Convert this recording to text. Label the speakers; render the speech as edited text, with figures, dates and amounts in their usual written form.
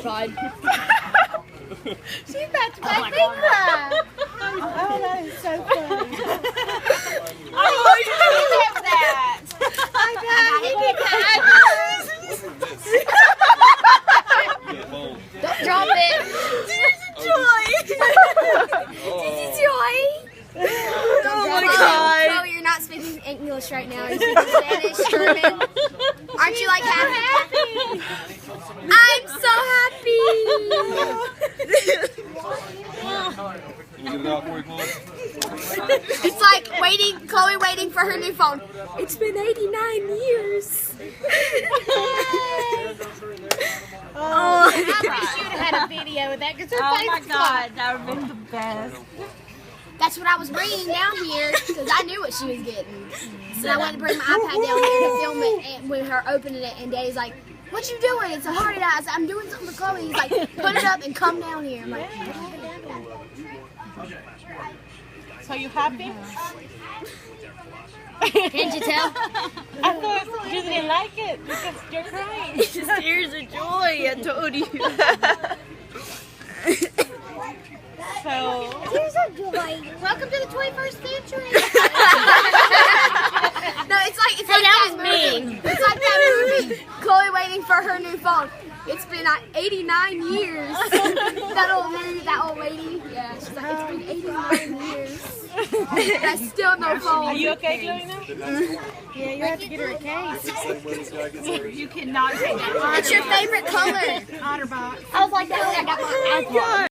Speaker 1: Pride.
Speaker 2: She matched my finger. Oh, that is so funny.
Speaker 1: I love that.
Speaker 2: I got it.
Speaker 1: Don't drop it.
Speaker 2: Joy.
Speaker 1: Oh my
Speaker 2: God.
Speaker 1: Chloe, you're not speaking English right now. You're speaking Spanish, German. Aren't you like happy? I'm so happy.
Speaker 3: Can you get it out for you, Chloe?
Speaker 1: It's like Chloe waiting for her new phone. It's been 89 years.
Speaker 2: Oh, I wish you'd have had a video of that because her face was
Speaker 4: God, that would have been the best.
Speaker 1: That's what I was bringing down here because I knew what she was getting. So I went to bring my iPad down here to film it and with her opening it. And Daddy's like, "What you doing?" It's a heart attack. I said, "I'm doing something for Chloe." He's like, "Put it up and come down here." I'm like,
Speaker 4: So you happy?
Speaker 1: "Can't you tell?"
Speaker 4: I thought you didn't like it because you're crying.
Speaker 2: tears of joy, I told you.
Speaker 4: So,
Speaker 1: Tears of joy. Welcome to the 21st century. No, it's like that movie. It's like that movie. Chloe waiting for her new phone. It's been 89 years. That old lady. Yeah, she's like, it's been 89 years. That's still no phone.
Speaker 4: are you okay, Chloe, now?
Speaker 2: Yeah, you have to get her a case.
Speaker 4: You cannot take that.
Speaker 1: What's your favorite color?
Speaker 2: Otterbox.
Speaker 1: I was like that when I got my iPod.